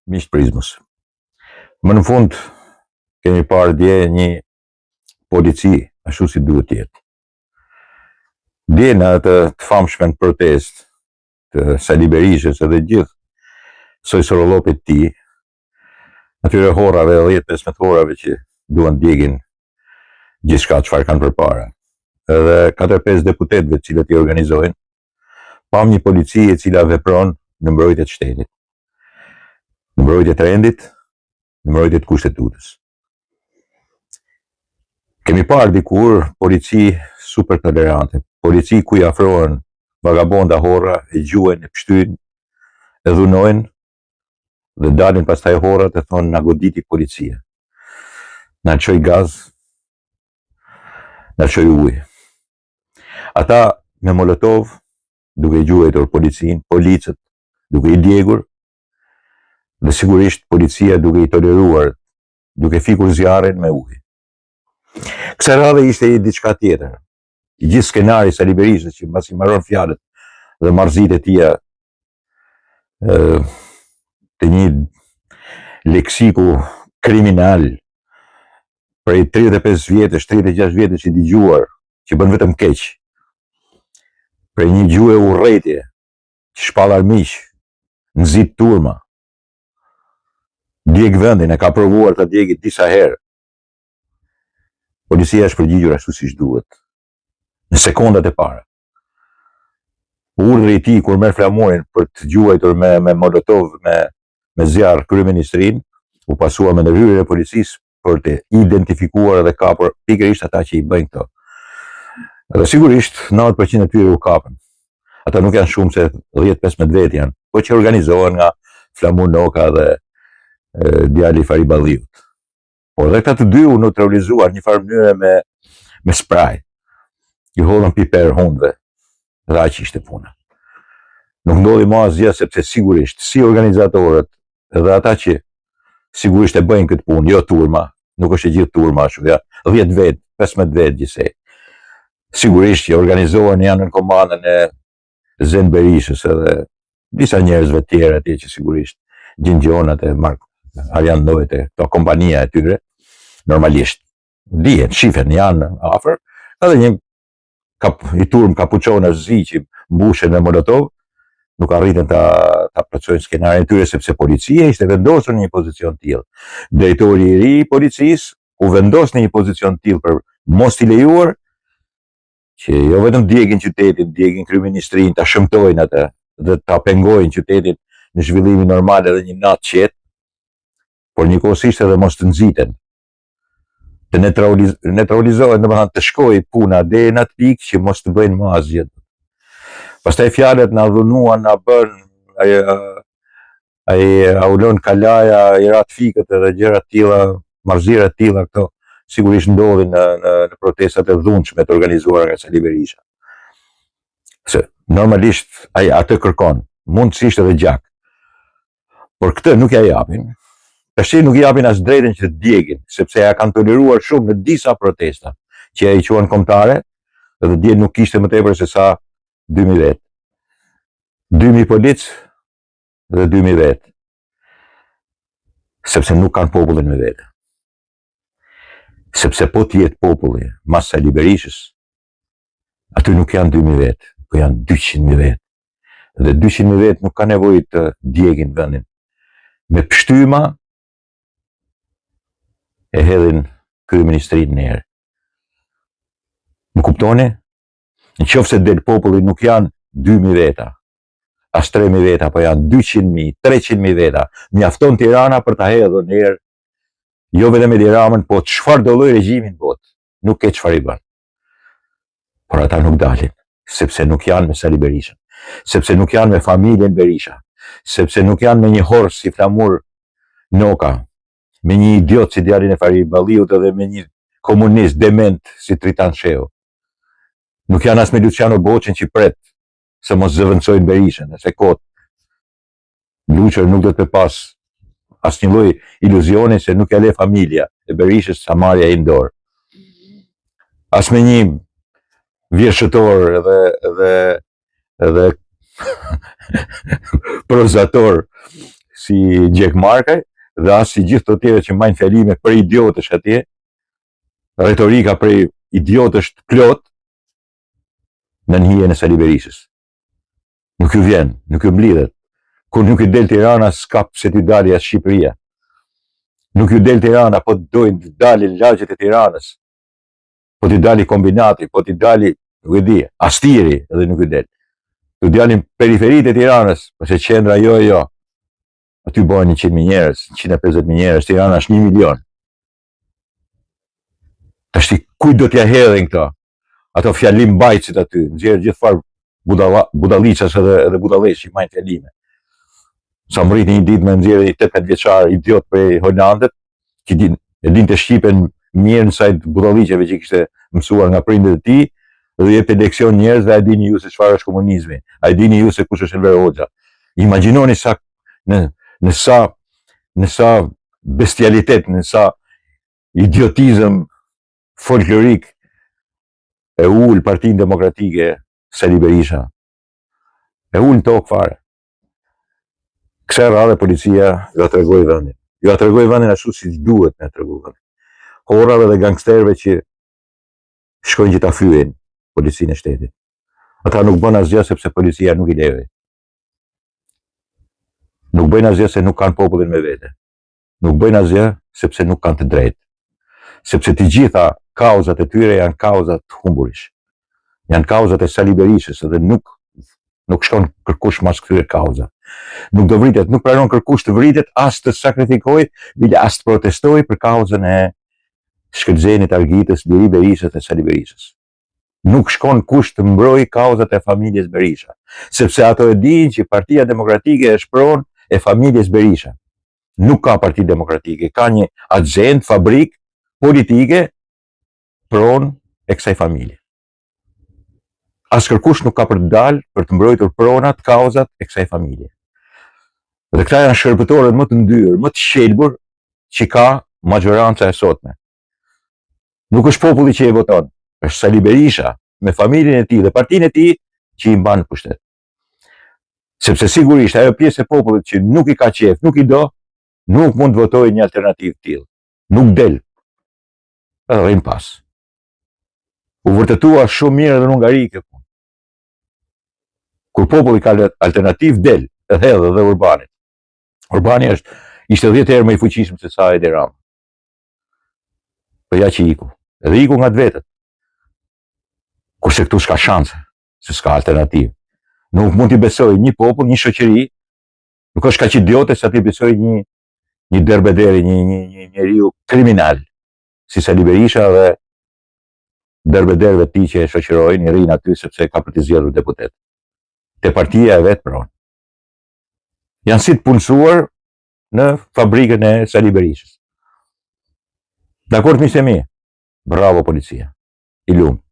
Miqtë Prizmës. Më në fund kemi parë dje një polici ashtu si duhet jetë. Dje në atë të famshmen protest të Sali Berishës edhe gjithë sojsorollopit ti, atyre horave, 10-15 horave që duan djegin gjithçka çfarë kanë përpara. Edhe 4-5 deputetëve të cilët i organizojnë, pam një polici e cila vepron në mbrojtje të shtetit, në mbrojtje të rendit, në mbrojtje të kushtetutës. Kemi parë dikur polici super tolerante, polici ku i afrohen vagabonda horra, e gjuajnë, e pshtyjnë, e dhunojnë, dhe dalin pastaj horrat e thonë na goditi policia. Na çoj gaz, na çoj ujë. Ata me molotov, duke i gjuajtur policin, policët, duke i djegur, dhe sigurisht policia duke i toleruar, duke fikur zjarrin me ujë. Kësaj radhe ishte diçka tjetër. I gjithë skenari Sali Berishës që mbasi mbaron fjalët dhe marrëzitë e tija të një leksiku kriminal prej 35 vjetësh, 36 vjetësh i dëgjuar, që bën vetëm keq. Prej një gjuhë urrëtie, që shpall armiq, nxit turma, djeg vendin, e ka provuar ta djegit disa herë. Policia është përgjigjur ashtu siç duhet, në sekondat e para. Urdhri i tij kur merr flamurin për të gjuajtur me molotov, me zjarr kryeministrin, u pasua me ndërhyrjen e policisë për të identifikuar dhe kapur pikërisht ata që i bëjnë këto. Dhe sigurisht 90% e tyre u kapën. Ata nuk janë shumë se 10-15 vetë janë, po që organizohen nga Flamur Noka dhe djali Fariballiut. Por dhe këta të dy u neutralizuar një farë mënyre me spray. I hodhën piper hundëve, dhe aq ishte puna. Nuk ndodhi më asgjë sepse sigurisht si organizatorët edhe ata që sigurisht e bëjnë këtë punë, jo turma, nuk është e gjithë turma ashtu, ja, 10 vetë, 15 vetë gjithsej. Sigurisht që organizohen, janë në komandën e Zen Berishës edhe disa njerëzve tjerë atje që sigurisht gjingjonat e Arjan Nojt e këto kompania e tyre, normalisht dihet, shifen, janë afër, edhe një i turm kapuçonash zi që mbushen me molotov, nuk arritën ta plotësojnë skenarin e tyre sepse policia ishte vendosur në një pozicion tillë. Drejtori i ri i policisë u vendos në një pozicion tillë për mos t'i lejuar që jo vetëm djegin qytetin, djegin kryeministrin, ta shëmtojnë atë dhe ta pengojnë qytetin në zhvillimin normal edhe një natë qetë, por njëkohësisht edhe mos të nxiten. Të neutralizohen, domethënë të shkojë puna deri në atë pikë që mos të bëjnë më asgjë. Pastaj fjalët na dhunuan, na bën ai Aulon Kalaja, i rat fikët edhe gjëra të tilla, marrëzira të tilla këto sigurisht ndodhin në protestat e dhunshme të organizuara nga Sali Berisha. Se normalisht ai atë kërkon, mundësisht edhe gjak. Por këtë nuk ja japin. Tashi nuk i japin as drejtën që të djegin, sepse ja kanë toleruar shumë në disa protesta, që ai quhen kombëtare, dhe dje nuk kishte më tepër se sa 2000 vetë. 2000 polic dhe 2000 vetë. Sepse nuk kanë popullin me vete. Sepse po t'jetë populli mas Sali Berishës, aty nuk janë 2000 vetë, po janë 200.000 vetë. Dhe 200.000 vetë nuk ka nevojë të djegin vendin. Me pshtyma e hedhin kryeministrin në erë. Më kuptoni? Në qoftë se del populli nuk janë 2000 veta, as 3000 veta, po janë 200.000, 300.000 veta. Mjafton Tirana për ta hedhur në erë, jo vetëm Edi Ramën, po çfarë do lloj regjimin bot, nuk ke çfarë i bën. Por ata nuk dalin, sepse nuk janë me Sali Berishën, sepse nuk janë me familjen Berisha, sepse nuk janë me një horr si Flamur Noka, me një idiot si djalin e Fariballiut edhe me një komunist dement si Tritan Sheu. Nuk janë as me Luciano Boçin që pret se mos zëvendësojnë Berishën, se kot. Luçer nuk do të pas asnjë lloj iluzioni se nuk ja le familja e Berishës sa marrja i dorë. As me një vjeshëtor edhe prozator si Gjek Markaj, dhe as si gjithë të tjere që majnë fjalime për idiotësh atje, retorika për idiotësh të plot, në njëje në Sali Berishës. Nuk ju vjen, nuk ju mblidhet. Kur nuk ju del Tirana, s'ka pse t'ju dali as Shqipëria. Nuk ju del Tirana, po dojnë të dalin lagjet e Tiranës, po t'i dali kombinati, po t'i dali, nuk e di, Astiri, edhe nuk ju del. T'u dalin periferit e Tiranës, përse qendra jo. Aty bojnë 100.000 njerëz, 150.000 njerëz, Tirana është 1 milion. Tashti kujt do t'ja hedhin këto? Ato fjalim bajcit aty, nxjerrë gjithfar budallicas edhe budallesh që majnë fjalime. Sa më rrit një ditë me nxjerrë 18 vjeçar idiot për Hollandet, që e din të shqipen mirë në sajt budalliceve që kishte mësuar nga prindet e tij, dhe jep leksion njerëzve, a dini ju se çfarë është komunizmi, a dini ju se kush është Enver Hoxha. Imagjinoni sa në sa bestialitet, në sa idiotizëm folklorik e ul Partinë Demokratike Sali Berisha. E ul në tokë fare. Kësaj radhe policia ju a tregoi vendin. Ju a tregoi vendin ashtu siç duhet me tregu vendin. Horrave dhe gangsterëve që shkojnë që ta fyen policinë e shtetit. Ata nuk bën asgjë sepse policia nuk i lejoi. Nuk bëjnë asgjë se nuk kanë popullin me vete. Nuk bëjnë asgjë sepse nuk kanë të drejtë. Sepse të gjitha kauzat e tyre janë kauzat humburish. Janë kauzat e Sali Berishës dhe nuk shkon kërkush mas këtyre kauza. Nuk do vritet, nuk pranon kërkush të vritet, as të sakrifikoj, bile as të protestoj për kauzën e Shkëlzenit, Argitës, Biri Berishës dhe Sali Berishës. Nuk shkon kush të mbroj kauzat e familjes Berisha, sepse ato e dinë që Partia Demokratike është pronë e familjes Berisha. Nuk ka Parti Demokratike, ka një agent, fabrik politike pronë e kësaj familje. As kërkush nuk ka për të dalë për të mbrojtur pronat, kauzat e kësaj familje. Dhe këta janë shërbëtorët më të ndyrë, më të shelbur që ka majoranca e sotme. Nuk është populli që e voton, është Sali Berisha me familjen e tij dhe partinë e tij që i mban pushtet. Sepse sigurisht ajo pjesë e popullit që nuk i ka qef, nuk i do, nuk mund të votojë një alternativë të tillë. Nuk del. Edhe rrin pas. U vërtetua shumë mirë edhe në Hungari kjo punë. Kur populli ka alternativë, del, edhe Urbanit. Urbani ishte 10 herë më i fuqishëm se sa Edi Rama. Po ja që iku. Edhe iku nga të vetët. Kurse këtu s'ka shanse, se s'ka alternativë. Nuk mund t'i besoj një popull, një shoqëri, nuk është kaq idiote sa t'i besoj një derbederi, një njeriu kriminal, si Sali Berisha dhe derbederëve ti që e shoqërojnë, i rrinë aty sepse ka për t'i zgjedhur deputet. Te partia e vet pronë. Janë si të punësuar në fabrikën e Sali Berishës. Dakord, miqtë e mi? Bravo policia. I lumt.